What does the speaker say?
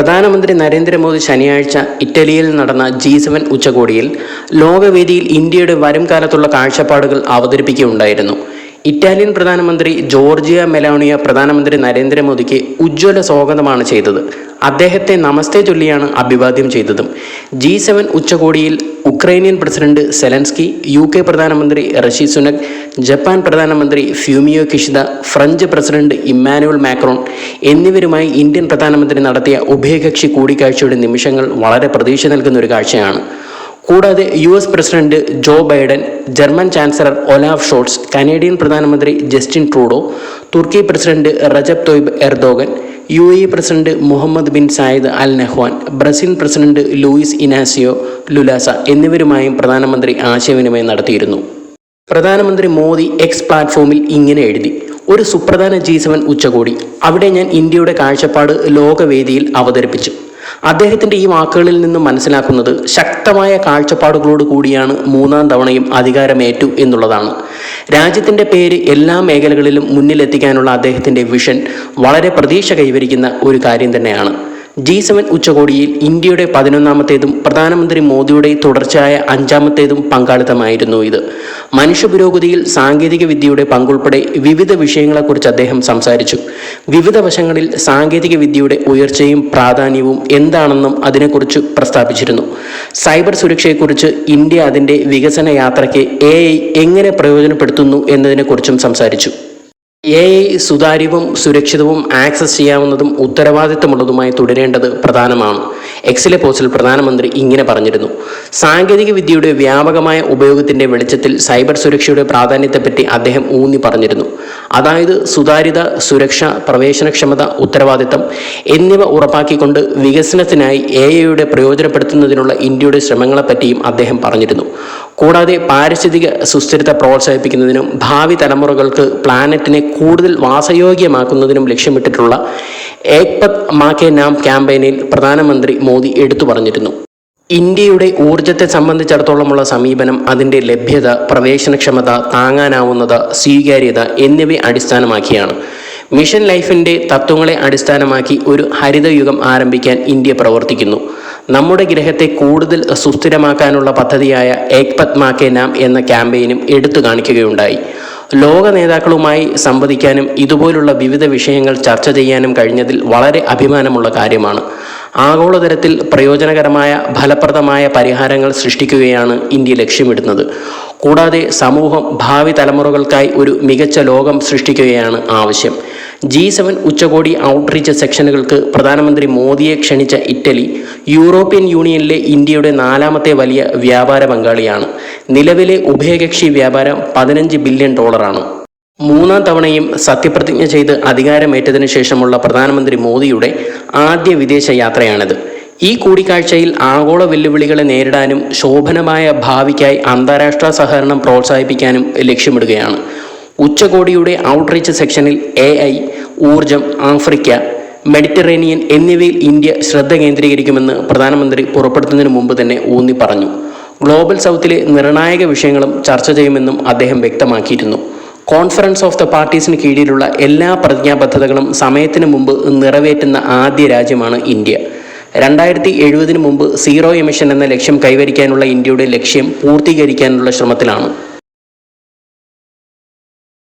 പ്രധാനമന്ത്രി നരേന്ദ്രമോദി ശനിയാഴ്ച ഇറ്റലിയിൽ നടന്ന G7 ഉച്ചകോടിയിൽ ലോകവേദിയിൽ ഇന്ത്യയുടെ വരും കാലത്തുള്ള കാഴ്ചപ്പാടുകൾ അവതരിപ്പിക്കുകയുണ്ടായിരുന്നു. ഇറ്റാലിയൻ പ്രധാനമന്ത്രി ജോർജിയ മെലോണിയ പ്രധാനമന്ത്രി നരേന്ദ്രമോദിക്ക് ഉജ്ജ്വല സ്വാഗതമാണ് ചെയ്തത്. അദ്ദേഹത്തെ നമസ്തേ ചൊല്ലിയാണ് അഭിവാദ്യം ചെയ്തതും. G7 ഉച്ചകോടിയിൽ ഉക്രൈനിയൻ പ്രസിഡന്റ് സെലൻസ്കി, UK പ്രധാനമന്ത്രി ഋഷി സുനക്, ജപ്പാൻ പ്രധാനമന്ത്രി Fumio Kishida, French president Emmanuel Macron എന്നിവരുമായി ഇന്ത്യൻ പ്രധാനമന്ത്രി നടത്തിയ ഉഭയകക്ഷി കൂടിക്കാഴ്ചയുടെ നിമിഷങ്ങൾ വളരെ പ്രതീക്ഷ നൽകുന്ന ഒരു കാഴ്ചയാണ്. കൂടാതെ US president Joe Biden, German chancellor Olaf Scholz, Canadian പ്രധാനമന്ത്രി ജസ്റ്റിൻ ട്രൂഡോ, തുർക്കി president Recep Tayyip Erdogan, UAE president Mohammed bin Zayed Al Nahyan, Brazil president Luiz Inacio Lula എന്നിവരുമായും പ്രധാനമന്ത്രി ആശയവിനിമയം നടത്തിയിരുന്നു. പ്രധാനമന്ത്രി മോദി എക്സ് പ്ലാറ്റ്ഫോമിൽ ഇങ്ങനെ എഴുതി: ഒരു സുപ്രധാന G7 ഉച്ചകോടി. അവിടെ ഞാൻ ഇന്ത്യയുടെ കാഴ്ചപ്പാട് ലോകവേദിയിൽ അവതരിപ്പിച്ചു. അദ്ദേഹത്തിൻ്റെ ഈ വാക്കുകളിൽ നിന്നും മനസ്സിലാക്കുന്നത് ശക്തമായ കാഴ്ചപ്പാടുകളോട് കൂടിയാണ് മൂന്നാം തവണയും അധികാരമേറ്റു എന്നുള്ളതാണ്. രാജ്യത്തിൻ്റെ പേര് എല്ലാ മേഖലകളിലും മുന്നിലെത്തിക്കാനുള്ള അദ്ദേഹത്തിൻ്റെ വിഷൻ വളരെ പ്രതീക്ഷ കൈവരിക്കുന്ന ഒരു കാര്യം തന്നെയാണ്. G7 ഉച്ചകോടിയിൽ ഇന്ത്യയുടെ 11ാമത്തേതും പ്രധാനമന്ത്രി മോദിയുടെ തുടർച്ചയായ 5ാമത്തേതും പങ്കാളിത്തമായിരുന്നു ഇത്. മനുഷ്യ പുരോഗതിയിൽ സാങ്കേതിക വിദ്യയുടെ പങ്കുൾപ്പെടെ വിവിധ വിഷയങ്ങളെക്കുറിച്ച് അദ്ദേഹം സംസാരിച്ചു. വിവിധ വശങ്ങളിൽ സാങ്കേതിക വിദ്യയുടെ ഉയർച്ചയും പ്രാധാന്യവും എന്താണെന്നും അതിനെക്കുറിച്ച് പ്രസ്താവിച്ചിരുന്നു. സൈബർ സുരക്ഷയെക്കുറിച്ച് ഇന്ത്യ അതിൻ്റെ വികസന യാത്രയ്ക്ക് AI എങ്ങനെ പ്രയോജനപ്പെടുത്തുന്നു എന്നതിനെക്കുറിച്ചും സംസാരിച്ചു. AI സുതാര്യവും സുരക്ഷിതവും ആക്സസ് ചെയ്യാവുന്നതും ഉത്തരവാദിത്തമുള്ളതുമായി തുടരേണ്ടത് പ്രധാനമാണ്. എക്സിലെ പോസ്റ്റിൽ പ്രധാനമന്ത്രി ഇങ്ങനെ പറഞ്ഞിരുന്നു: സാങ്കേതിക വിദ്യയുടെ വ്യാപകമായ ഉപയോഗത്തിൻ്റെ വെളിച്ചത്തിൽ സൈബർ സുരക്ഷയുടെ പ്രാധാന്യത്തെപ്പറ്റി അദ്ദേഹം ഊന്നി പറഞ്ഞിരുന്നു. അതായത് സുതാര്യത, സുരക്ഷ, പ്രവേശനക്ഷമത, ഉത്തരവാദിത്തം എന്നിവ ഉറപ്പാക്കിക്കൊണ്ട് വികസനത്തിനായി AIയുടെ പ്രയോജനപ്പെടുത്തുന്നതിനുള്ള ഇന്ത്യയുടെ ശ്രമങ്ങളെപ്പറ്റിയും അദ്ദേഹം പറഞ്ഞിരുന്നു. കൂടാതെ പാരിസ്ഥിതിക സുസ്ഥിരത പ്രോത്സാഹിപ്പിക്കുന്നതിനും ഭാവി തലമുറകൾക്ക് പ്ലാനറ്റിനെ കൂടുതൽ വാസയോഗ്യമാക്കുന്നതിനും ലക്ഷ്യമിട്ടിട്ടുള്ള ഏക് പത് മാ കെ നാം ക്യാമ്പയിനിൽ പ്രധാനമന്ത്രി മോദി എടുത്തു പറഞ്ഞിരുന്നു. ഇന്ത്യയുടെ ഊർജത്തെ സംബന്ധിച്ചിടത്തോളമുള്ള സമീപനം അതിൻ്റെ ലഭ്യത, പ്രവേശനക്ഷമത, താങ്ങാനാവുന്നത്, സ്വീകാര്യത എന്നിവയെ അടിസ്ഥാനമാക്കിയാണ്. മിഷൻ ലൈഫിൻ്റെ തത്വങ്ങളെ അടിസ്ഥാനമാക്കി ഒരു ഹരിതയുഗം ആരംഭിക്കാൻ ഇന്ത്യ പ്രവർത്തിക്കുന്നു. നമ്മുടെ ഗ്രഹത്തെ കൂടുതൽ സുസ്ഥിരമാക്കാനുള്ള പദ്ധതിയായ ഏക് പത് മാ കെ നാം എന്ന ക്യാമ്പയിനും എടുത്തു കാണിക്കുകയുണ്ടായി. ലോക നേതാക്കളുമായി സംവദിക്കാനും ഇതുപോലുള്ള വിവിധ വിഷയങ്ങൾ ചർച്ച ചെയ്യാനും കഴിഞ്ഞതിൽ വളരെ അഭിമാനമുള്ള കാര്യമാണ്. ആഗോളതലത്തിൽ പ്രയോജനകരമായ ഫലപ്രദമായ പരിഹാരങ്ങൾ സൃഷ്ടിക്കുകയാണ് ഇന്ത്യ ലക്ഷ്യമിടുന്നത്. കൂടാതെ സമൂഹം ഭാവി തലമുറകൾക്കായി ഒരു മികച്ച ലോകം സൃഷ്ടിക്കുകയാണ് ആവശ്യം. G7 ഉച്ചകോടി ഔട്ട്റീച്ച് സെക്ഷനുകൾക്ക് പ്രധാനമന്ത്രി മോദിയെ ക്ഷണിച്ച ഇറ്റലി യൂറോപ്യൻ യൂണിയനിലെ ഇന്ത്യയുടെ 4ാമത്തെ വലിയ വ്യാപാര പങ്കാളിയാണ്. നിലവിലെ ഉഭയകക്ഷി വ്യാപാരം $15 ബില്യൺ. മൂന്നാം തവണയും സത്യപ്രതിജ്ഞ ചെയ്ത് അധികാരമേറ്റതിനു ശേഷമുള്ള പ്രധാനമന്ത്രി മോദിയുടെ ആദ്യ വിദേശ യാത്രയാണിത്. ഈ കൂടിക്കാഴ്ചയിൽ ആഗോള വെല്ലുവിളികളെ നേരിടാനും ശോഭനമായ ഭാവിക്കായി അന്താരാഷ്ട്ര സഹകരണം പ്രോത്സാഹിപ്പിക്കാനും ലക്ഷ്യമിടുകയാണ്. ഉച്ചകോടിയുടെ ഔട്ട്റീച്ച് സെക്ഷനിൽ AI, ഊർജം, ആഫ്രിക്ക, മെഡിറ്ററേനിയൻ എന്നിവയിൽ ഇന്ത്യ ശ്രദ്ധ കേന്ദ്രീകരിക്കുമെന്ന് പ്രധാനമന്ത്രി പുറപ്പെടുന്നതിന് മുമ്പ് തന്നെ ഊന്നി പറഞ്ഞു. ഗ്ലോബൽ സൗത്തിലെ നിർണായക വിഷയങ്ങളും ചർച്ച ചെയ്യുമെന്നും അദ്ദേഹം വ്യക്തമാക്കിയിരുന്നു. കോൺഫറൻസ് ഓഫ് ദ പാർട്ടീസിന് കീഴിലുള്ള എല്ലാ പ്രതിജ്ഞാബദ്ധതകളും സമയത്തിന് മുമ്പ് നിറവേറ്റുന്ന ആദ്യ രാജ്യമാണ് ഇന്ത്യ. 2070 മുമ്പ് 0 എമിഷൻ എന്ന ലക്ഷ്യം കൈവരിക്കാനുള്ള ഇന്ത്യയുടെ ലക്ഷ്യം പൂർത്തീകരിക്കാനുള്ള ശ്രമത്തിലാണ്.